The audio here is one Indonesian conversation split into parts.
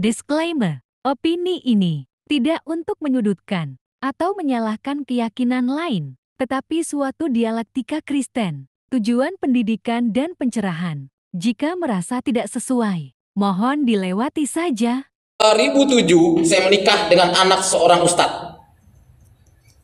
Disclaimer, opini ini tidak untuk menyudutkan atau menyalahkan keyakinan lain, tetapi suatu dialektika Kristen, tujuan pendidikan dan pencerahan. Jika merasa tidak sesuai, mohon dilewati saja. 2007 saya menikah dengan anak seorang ustadz.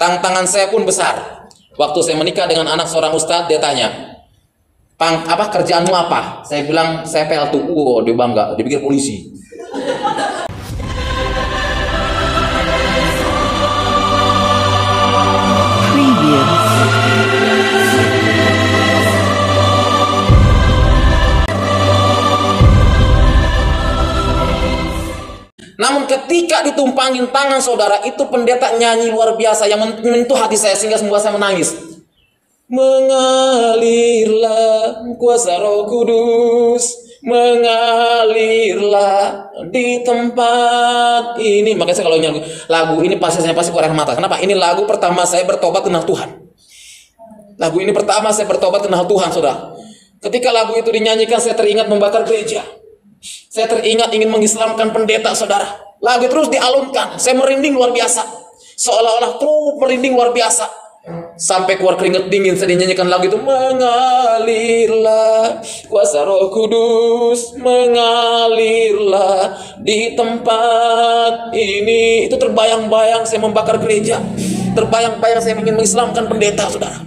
Tantangan saya pun besar. Waktu saya menikah dengan anak seorang ustadz, dia tanya, "Pang, apa kerjaanmu apa?" Saya bilang, "Saya PLTU." Oh, dia bangga, dia pikir polisi. Namun ketika ditumpangin tangan saudara, itu pendeta nyanyi luar biasa yang menyentuh hati saya sehingga membuat saya menangis. Mengalirlah kuasa Roh Kudus, mengalirlah di tempat ini. Makanya saya kalau nyanyi lagu ini pasti keluar air mata. Kenapa? Ini lagu pertama saya bertobat kenal Tuhan. Lagu ini pertama saya bertobat kenal Tuhan, saudara. Ketika lagu itu dinyanyikan, saya teringat membakar gereja. Saya teringat ingin mengislamkan pendeta, saudara. Lagu terus dialunkan, saya merinding luar biasa. Seolah-olah terus merinding luar biasa. Sampai keluar keringat dingin, saya dinyanyikan lagu itu. Mengalirlah kuasa Roh Kudus, mengalirlah di tempat ini. Itu terbayang-bayang saya membakar gereja. Terbayang-bayang saya ingin mengislamkan pendeta, saudara.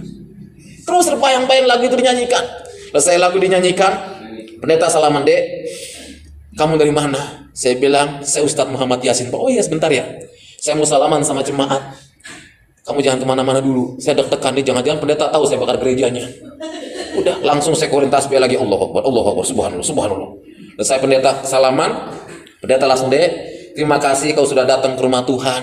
Terus terbayang-bayang lagu itu dinyanyikan. Selesai lagu dinyanyikan, pendeta salaman, "Dek, kamu dari mana?" Saya bilang, "Saya Ustadz Muhammad Yasin." "Oh iya, sebentar ya, saya mau salaman sama jemaat. Kamu jangan kemana-mana dulu, saya deg-degan nih, jangan-jangan pendeta tahu saya bakar gerejanya." Udah, langsung saya korin tasbih lagi, Allahu Akbar, Allahu Akbar, subhanallah, subhanallah. Dan saya pendeta salaman, pendeta langsung, "Dek, terima kasih kau sudah datang ke rumah Tuhan.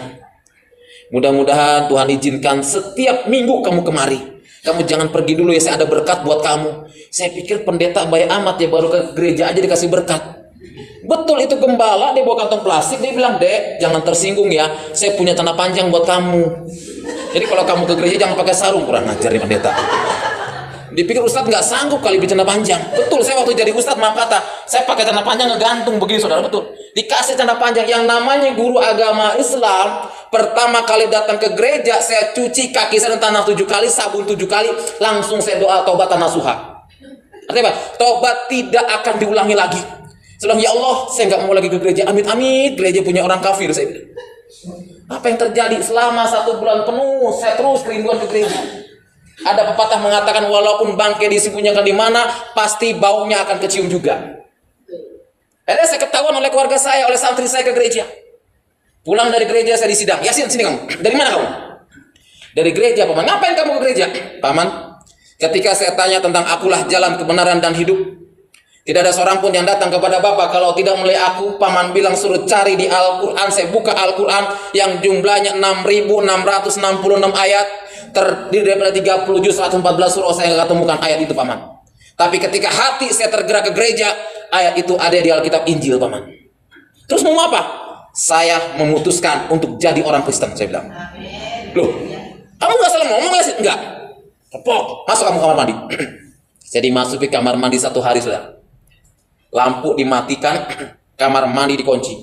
Mudah-mudahan Tuhan izinkan setiap minggu kamu kemari. Kamu jangan pergi dulu ya, saya ada berkat buat kamu." Saya pikir pendeta baik amat ya, baru ke gereja aja dikasih berkat. Betul, itu gembala, dia bawa kantong plastik, dia bilang, "Dek, jangan tersinggung ya, saya punya celana panjang buat kamu. Jadi kalau kamu ke gereja jangan pakai sarung." Kurang ajar nih pendeta. Dipikir ustadz nggak sanggup kali bikin celana panjang. Betul, saya waktu jadi ustadz, maaf kata, saya pakai celana panjang ngegantung begini, saudara. Betul, dikasih celana panjang. Yang namanya guru agama Islam, pertama kali datang ke gereja, saya cuci kaki saya dengan tanah 7 kali, sabun 7 kali, langsung saya doa tobat nasuha. Artinya apa? Tobat tidak akan diulangi lagi. Saya bilang, "Ya Allah, saya nggak mau lagi ke gereja. Amit-amit, gereja punya orang kafir." Saya bilang, apa yang terjadi selama 1 bulan penuh, saya terus kerinduan ke gereja. Ada pepatah mengatakan, walaupun bangkai disembunyikan di mana, pasti baunya akan kecium juga. Akhirnya saya ketahuan oleh keluarga saya, oleh santri saya ke gereja. Pulang dari gereja saya disidang. "Yasin, sini kamu. Dari mana kamu?" "Dari gereja, Paman." "Ngapain kamu ke gereja?" "Paman, ketika saya tanya tentang akulah jalan kebenaran dan hidup, tidak ada seorang pun yang datang kepada Bapak kalau tidak melalui aku. Paman bilang suruh cari di Al-Quran." Saya buka Al-Quran yang jumlahnya 6.666 ayat, terdiri daripada 30 juz 114 surah. Saya nggak temukan ayat itu, Paman. Tapi ketika hati saya tergerak ke gereja, ayat itu ada di Alkitab Injil, Paman. Terus mau apa? "Saya memutuskan untuk jadi orang Kristen." Saya bilang, "Loh, kamu nggak salah ngomong ya sih?" "Enggak." "Tepok, masuk kamu kamar mandi." Saya dimasuki kamar mandi 1 hari, saudara. Lampu dimatikan, kamar mandi dikunci.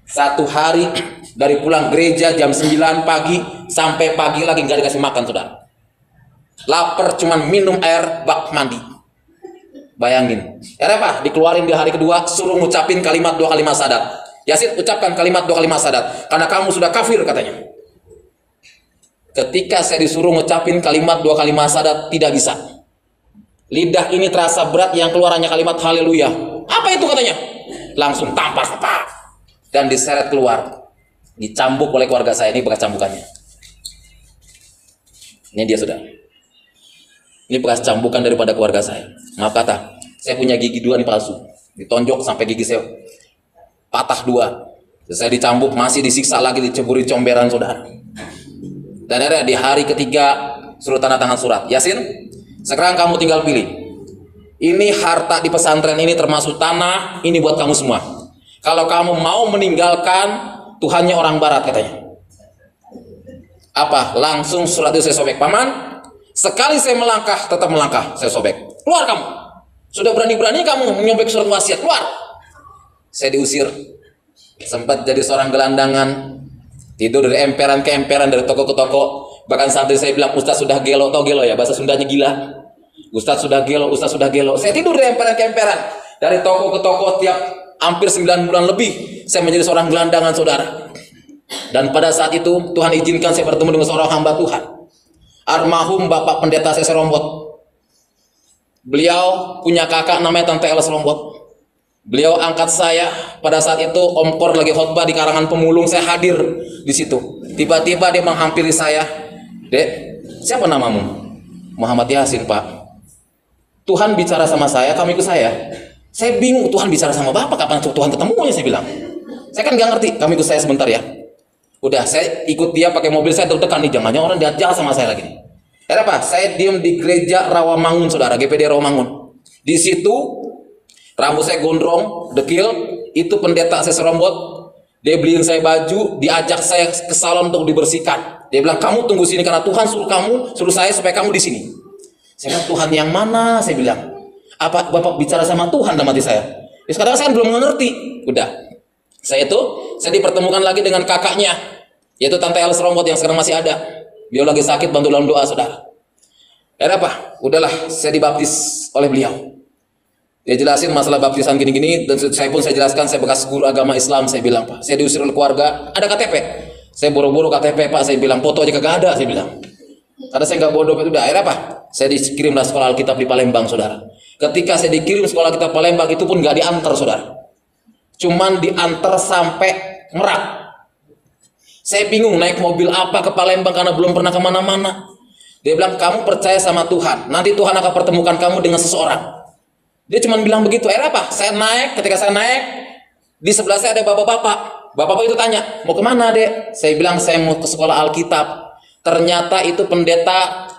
1 hari dari pulang gereja jam 9 pagi sampai pagi lagi nggak dikasih makan, saudara. Lapar, cuman minum air bak mandi. Bayangin. Ya apa? Dikeluarin di hari kedua, suruh ngucapin kalimat 2 kalimat syahadat. "Yasin, ucapkan kalimat 2 kalimat syahadat, karena kamu sudah kafir," katanya. Ketika saya disuruh ngucapin kalimat 2 kalimat syahadat, tidak bisa. Lidah ini terasa berat, yang keluar hanya kalimat haleluya. "Apa itu?" katanya. Langsung tampar, dan diseret keluar. Dicambuk oleh keluarga saya. Ini bekas cambukannya. Ini dia, sudah. Ini bekas cambukan daripada keluarga saya. Maaf kata, saya punya gigi 2 nih palsu. Ditonjok sampai gigi saya patah 2. Saya dicambuk, masih disiksa lagi, diceburi comberan, saudara. Dan akhirnya di hari ketiga suruh tanda tangan surat. "Yasin, sekarang kamu tinggal pilih. Ini harta di pesantren ini termasuk tanah, ini buat kamu semua. Kalau kamu mau meninggalkan, Tuhannya orang barat," katanya. Apa? Langsung surat itu saya sobek. "Paman, sekali saya melangkah, tetap melangkah." Saya sobek. "Keluar kamu. Sudah berani-berani kamu menyobek surat wasiat, keluar." Saya diusir. Sempat jadi seorang gelandangan, tidur dari emperan ke emperan, dari toko ke toko. Bahkan santri saya bilang, Ustaz sudah gelo, tau gelo ya, bahasa Sundanya gila. Ustaz sudah gelo, Ustaz sudah gelo. Saya tidur dari emperan ke emperan, dari toko ke toko, tiap hampir 9 bulan lebih saya menjadi seorang gelandangan, saudara. Dan pada saat itu Tuhan izinkan saya bertemu dengan seorang hamba Tuhan, almarhum Bapak Pendeta saya Serombot. Beliau punya kakak namanya Tante El Serombot. Beliau angkat saya pada saat itu Om Kor lagi khotbah di Karangan Pemulung, saya hadir di situ. Tiba-tiba dia menghampiri saya, "Dek, siapa namamu?" "Muhammad Yasin, Pak." "Tuhan bicara sama saya, kamu ikut saya." Saya bingung, Tuhan bicara sama Bapak, kapan Tuhan ketemunya, saya bilang. Saya kan gak ngerti, "Kamu ikut saya sebentar ya." Udah, saya ikut dia pakai mobil, saya deg-degan nih, jangan-jangan orang dia jalan sama saya lagi nih. Apa? Saya diem di gereja Rawamangun, saudara, GPD Rawamangun. Di situ rambut saya gondrong, dekil, itu pendeta saya Serombot. Dia beliin saya baju, diajak saya ke salon untuk dibersihkan. Dia bilang, "Kamu tunggu sini karena Tuhan suruh saya supaya kamu di sini." Saya bilang, "Tuhan yang mana?" Saya bilang. "Apa Bapak bicara sama Tuhan?" dalam hati saya. Ya, sekarang saya belum mengerti. Udah. Saya dipertemukan lagi dengan kakaknya, yaitu Tante El Serombot yang sekarang masih ada. Beliau lagi sakit, bantu dalam doa, saudara. Apa? Udahlah, saya dibaptis oleh beliau. Dia jelasin masalah baptisan gini-gini, dan saya jelaskan, saya bekas guru agama Islam. Saya bilang, "Pak, saya diusir oleh keluarga, ada KTP." Saya buru-buru KTP, "Pak," saya bilang, "foto aja kagak ada," saya bilang. Karena saya nggak bodoh itu. Udah, akhirnya apa? Saya dikirimlah sekolah Alkitab di Palembang, saudara. Ketika saya dikirim sekolah Alkitab Palembang, itu pun nggak diantar, saudara. Cuman diantar sampai Merak. Saya bingung naik mobil apa ke Palembang karena belum pernah kemana-mana. Dia bilang, "Kamu percaya sama Tuhan, nanti Tuhan akan pertemukan kamu dengan seseorang." Dia cuma bilang begitu. Apa? Saya naik, ketika saya naik, di sebelah saya ada bapak-bapak. Bapak-bapak itu tanya, "Mau kemana, Dek?" Saya bilang, "Saya mau ke sekolah Alkitab." Ternyata itu pendeta,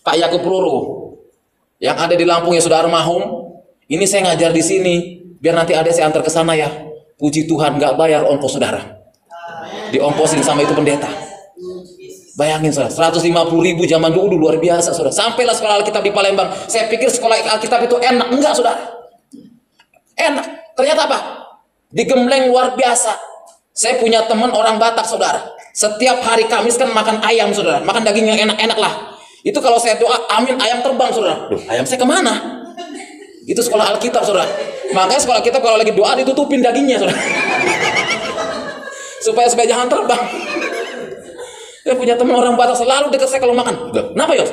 Pak Yakub Ruru, yang ada di Lampung, yang sudah almarhum. "Ini saya ngajar di sini, biar nanti ada saya antar ke sana ya." Puji Tuhan, nggak bayar ongkos, saudara. Diongkosin sama itu pendeta. Bayangin, saudara, 150.000 zaman dulu, luar biasa, saudara. Sampailah sekolah Alkitab di Palembang. Saya pikir sekolah Alkitab itu enak. Enggak, saudara. Enak. Ternyata apa? Digembleng luar biasa. Saya punya teman orang Batak, saudara. Setiap hari Kamis kan makan ayam, saudara. Makan daging yang enak-enak lah. Itu kalau saya doa, amin, ayam terbang, saudara. Duh, ayam saya kemana? Itu sekolah Alkitab, saudara. Makanya sekolah Alkitab kalau lagi doa ditutupin dagingnya, saudara. supaya jangan terbang. Saya punya teman orang Batak, selalu dekat saya kalau makan. "Kenapa, Yos?"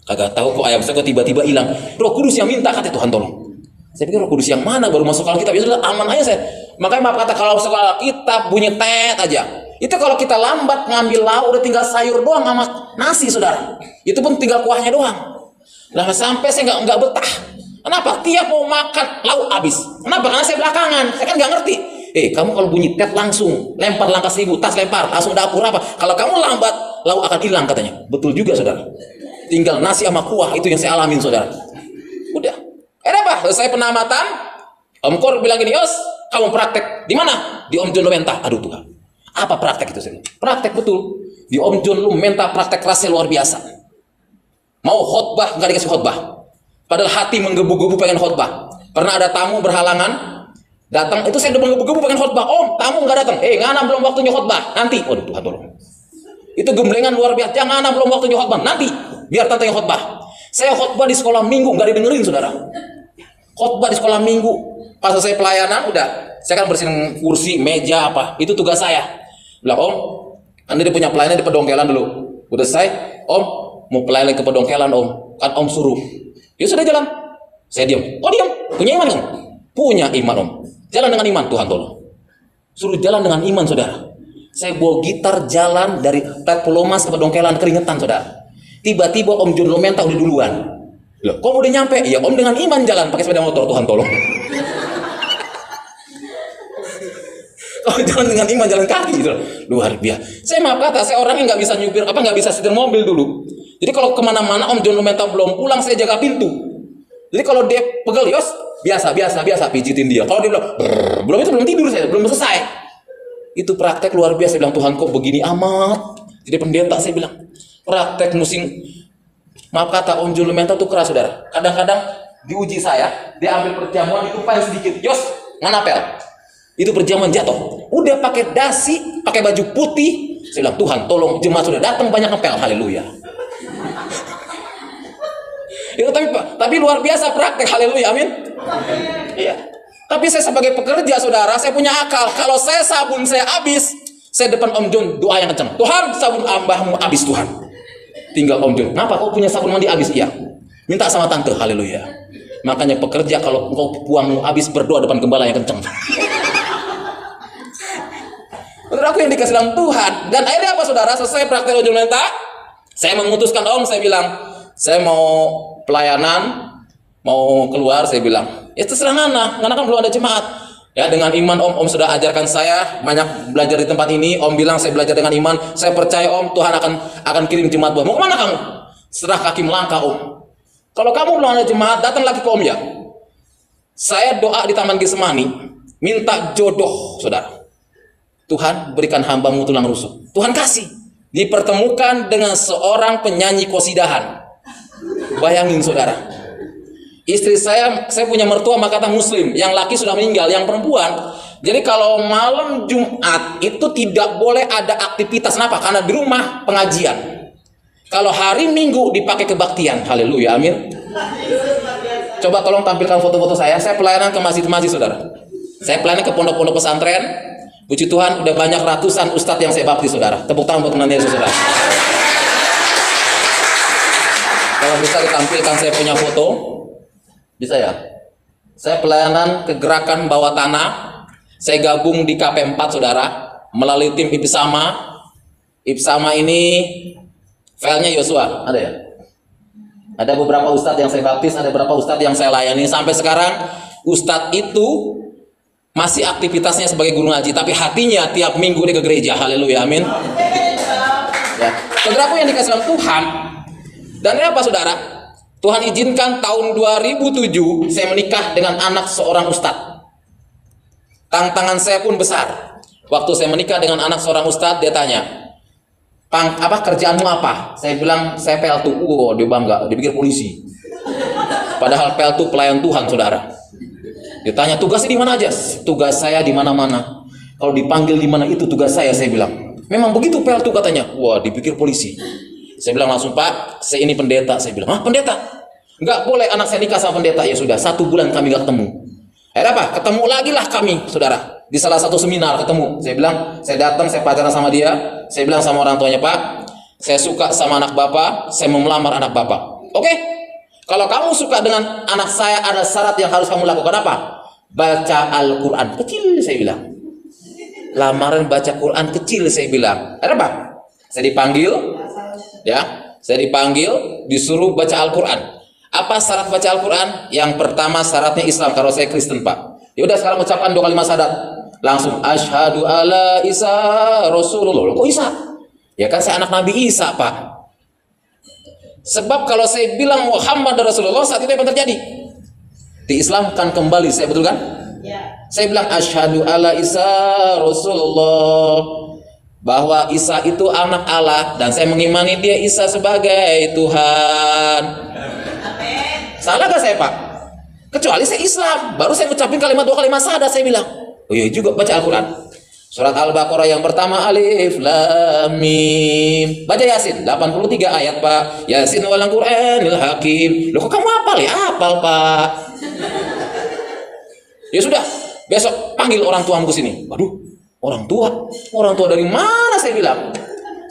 "Kagak tahu kok, ayam saya kok tiba-tiba hilang. Roh Kudus yang minta," kata Tuhan, tolong. Saya pikir Roh Kudus yang mana, baru masuk Alkitab. Ya sudah, aman aja saya. Makanya maaf kata, kalau sekolah Alkitab bunyi tet aja. Itu kalau kita lambat ngambil lauk, udah tinggal sayur doang sama nasi, saudara. Itu pun tinggal kuahnya doang. Nah, sampai saya nggak betah. Kenapa? Tiap mau makan lauk habis. Kenapa? Karena saya belakangan. Saya kan nggak ngerti. Kamu kalau bunyi tet langsung lempar langkah 1000, tas lempar, langsung dapur apa? Kalau kamu lambat, lauk akan hilang, katanya. Betul juga, saudara. Tinggal nasi sama kuah, itu yang saya alamin, saudara. Udah. Apa? Selesai penamatan, Om Kor bilang gini, "Yos, kamu praktek di mana?" "Di Om John Lumenta." Aduh Tuhan. Apa praktek itu, saya? Praktek betul. Di Om John Lumenta praktek kerasnya luar biasa. Mau khotbah nggak dikasih khotbah. Padahal hati menggebu-gebu pengen khotbah. Pernah ada tamu berhalangan datang, itu saya udah menggebu-gebu pengen khotbah. "Om, tamu nggak datang." "Ngana belum waktunya khotbah, nanti." Waduh, Tuhan tolong. Itu gemblengan luar biasa. "Jangan, belum waktunya khotbah, nanti biar tante yang khotbah." Saya khotbah di sekolah minggu nggak didengerin, saudara. Khotbah di sekolah minggu. Pas saya pelayanan, udah, saya kan bersihin kursi, meja apa, itu tugas saya. Bilang, "Om, Anda punya pelayanan di Pedongkelan dulu." Udah selesai, "Om, mau pelayanan ke Pedongkelan, Om. Kan Om suruh." Ya sudah, jalan. Saya diam. "Oh, diam. Punya iman, Om?" "Punya iman, Om." Jalan dengan iman, Tuhan tolong. Suruh jalan dengan iman, saudara. Saya bawa gitar jalan dari Pulau Mas ke Pedongkelan, keringetan, saudara. Tiba-tiba Om John Lumenta udah duluan. "Loh, kok udah nyampe?" "Ya, Om dengan iman jalan pakai sepeda motor, Tuhan tolong." Oh, jalan dengan iman, jalan kaki, gitu. Luar biasa. Saya maaf kata, saya orangnya nggak bisa nyupir, nggak bisa setir mobil dulu. Jadi kalau kemana-mana Om John Lumenta belum pulang, saya jaga pintu. Jadi kalau dia pegel, "Yos, biasa pijitin dia." Kalau dia bilang belum tidur, saya belum selesai. Itu praktek luar biasa. Bilang, "Tuhan kok begini amat." Jadi pendeta, saya bilang, praktek musim. Maaf kata, Om John Lumenta tuh keras, saudara. Kadang-kadang diuji saya, dia ambil perjamuan ditumpahin sedikit. "Yos, nganapel." Itu berjamaah jatuh. Udah pakai dasi, pakai baju putih. Saya bilang, Tuhan tolong jemaat sudah datang banyak ngepel. Haleluya. Itu tapi luar biasa praktek. Haleluya, amin. Iya. Tapi saya sebagai pekerja, saudara, saya punya akal. Kalau sabun saya habis, saya depan Om John doa yang kencang. Tuhan, sabun ambahmu habis Tuhan. Tinggal Om John, kenapa kau punya sabun mandi habis? Iya. Minta sama tante. Haleluya. Makanya pekerja kalau kau buangmu habis, berdoa depan gembala yang kencang. Saudara, aku yang dikasih dalam Tuhan. Dan akhirnya apa, saudara? Selesai praktek ojol menta, saya memutuskan, Om, saya bilang, saya mau pelayanan, mau keluar. Saya bilang, ya terserah Ngana kan belum ada jemaat. Ya, dengan iman Om sudah ajarkan saya banyak belajar di tempat ini. Om bilang saya belajar dengan iman. Saya percaya Om, Tuhan akan kirim jemaat buat. Mau kemana kamu? Serah kaki melangkah Om. Kalau kamu belum ada jemaat, datang lagi ke Om ya. Saya doa di Taman Getsemani, minta jodoh, saudara. Tuhan, berikan hambamu tulang rusuk. Tuhan kasih. Dipertemukan dengan seorang penyanyi kosidahan. Bayangin, saudara. Istri saya punya mertua Makassar Muslim. Yang laki sudah meninggal, yang perempuan. Jadi kalau malam Jumat itu tidak boleh ada aktivitas. Kenapa? Karena di rumah pengajian. Kalau hari Minggu dipakai kebaktian. Haleluya, amin. Coba tolong tampilkan foto-foto saya. Saya pelayanan ke masjid-masjid, saudara. Saya pelayanan ke pondok-pondok pesantren. Puji Tuhan, udah banyak ratusan ustadz yang saya baptis, saudara. Tepuk tangan buat Tuhan Yesus, saudara. Kalau bisa ditampilkan saya punya foto, bisa ya? Saya pelayanan ke gerakan bawah tanah. Saya gabung di KP4, saudara, melalui tim Ibsama. Ibsama ini filenya Yosua, ada ya? Ada beberapa ustadz yang saya baptis, ada beberapa ustadz yang saya layani. Sampai sekarang, ustadz itu masih aktivitasnya sebagai guru ngaji, tapi hatinya tiap minggu dia ke gereja. Haleluya, amin. Ya, saudaraku yang dikasih oleh Tuhan. Dan ini apa, saudara? Tuhan izinkan tahun 2007 saya menikah dengan anak seorang ustadz. Tantangan saya pun besar. Waktu saya menikah dengan anak seorang ustadz, dia tanya, kerjaanmu apa? Saya bilang, saya PLTU. Oh, dia bangga, dia pikir polisi. Padahal PLTU pelayan Tuhan, saudara. Dia tanya, tugasnya di mana aja? Tugas saya di mana-mana. Kalau dipanggil di mana itu tugas saya bilang. Memang begitu PLTU katanya. Wah, dipikir polisi. Saya bilang langsung, Pak, saya ini pendeta. Saya bilang, pendeta? Enggak boleh anak saya nikah sama pendeta. Ya sudah, 1 bulan kami gak ketemu. Akhirnya apa? Ketemu lagi lah kami, saudara. Di salah satu seminar ketemu. Saya bilang, saya datang, saya pacaran sama dia. Saya bilang sama orang tuanya, Pak, saya suka sama anak Bapak, saya mau melamar anak Bapak. Oke? Kalau kamu suka dengan anak saya, ada syarat yang harus kamu lakukan apa? Baca Al-Quran. Kecil, saya bilang. Lamaran baca Quran kecil, saya bilang. Ada apa? Saya dipanggil, ya. Saya dipanggil, disuruh baca Al-Quran. Apa syarat baca Al-Quran? Yang pertama syaratnya Islam. Kalau saya Kristen, Pak. Ya udah, sekarang ucapkan 2 kalimat syahadat. Langsung asyhadu alla Isa Rasulullah. Kok Isa? Ya kan saya anak Nabi Isa, Pak. Sebab kalau saya bilang Muhammad Rasulullah, saat itu apa terjadi? Diislamkan kembali, saya betul kan? Ya. Saya bilang asyhadu alla Isa Rasulullah, bahwa Isa itu anak Allah dan saya mengimani dia Isa sebagai Tuhan. Amin. Salah gak saya, Pak? Kecuali saya Islam, baru saya ucapin kalimat 2 kalimat syahadat, saya bilang. Oh iya juga, baca Al-Quran. Surat Al-Baqarah yang pertama, Alif Lam Mim. Baca Yasin 83 ayat, Pak. Yasin wal Qur'anil Hakim. Loh, kok kamu hafal ya? Hafal, Pak. Ya sudah, besok panggil orang tuamu ke sini. Waduh, orang tua dari mana, saya bilang.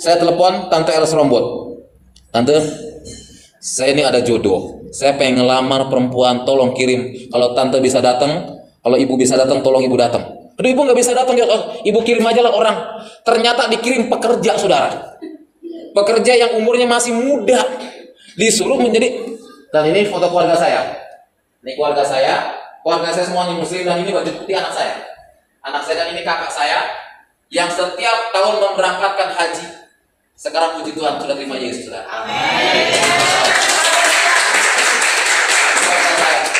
Saya telepon Tante El Serombot. Tante, saya ini ada jodoh. Saya pengen ngelamar perempuan, tolong kirim. Kalau Tante bisa datang, kalau Ibu bisa datang, tolong Ibu datang. Aduh, Ibu nggak bisa datang, ya. Ibu kirim aja lah orang. Ternyata dikirim pekerja, saudara. Pekerja yang umurnya masih muda. Disuruh menjadi. Dan ini foto keluarga saya. Ini keluarga saya. Keluarga saya semuanya muslim dan ini baju putih anak saya. Anak saya dan ini kakak saya. Yang setiap tahun memberangkatkan haji. Sekarang puji Tuhan sudah terima Yesus, saudara. Amin.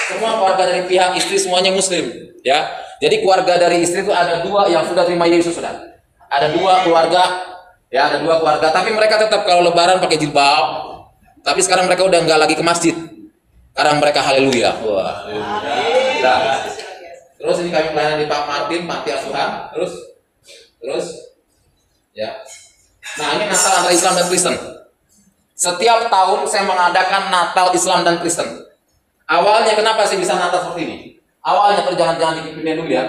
Semua keluarga dari pihak istri semuanya muslim, ya. Jadi keluarga dari istri itu ada 2 yang sudah terima Yesus, saudara. Ada 2 keluarga, ya, ada 2 keluarga. Tapi mereka tetap kalau lebaran pakai jilbab. Tapi sekarang mereka udah nggak lagi ke masjid. Sekarang mereka haleluya. Wah. Nah, Terus ini kami pelayanan di Pak Martin, Panti Asuhan. Terus, ya. Nah ini Natal antara Islam dan Kristen. Setiap tahun saya mengadakan Natal Islam dan Kristen. Awalnya kenapa saya bisa Natal seperti ini? Awalnya jangan dipindah dulu ya.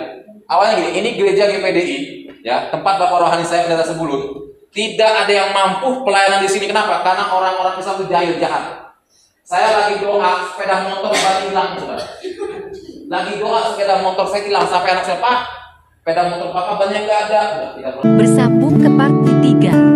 Awalnya gini, ini gereja GPDI, ya, tempat Bapak rohani saya Pendeta Sebulun. Tidak ada yang mampu pelayanan di sini. Kenapa? Karena orang-orang Islam itu jahil, jahat. Saya lagi doa, sepeda motor ban hilang, saudara. Lagi doa, sepeda motor saya hilang. Sampai anak saya, Pak, sepeda motor Papa bannya nggak ada. Bersambung ke part ketiga.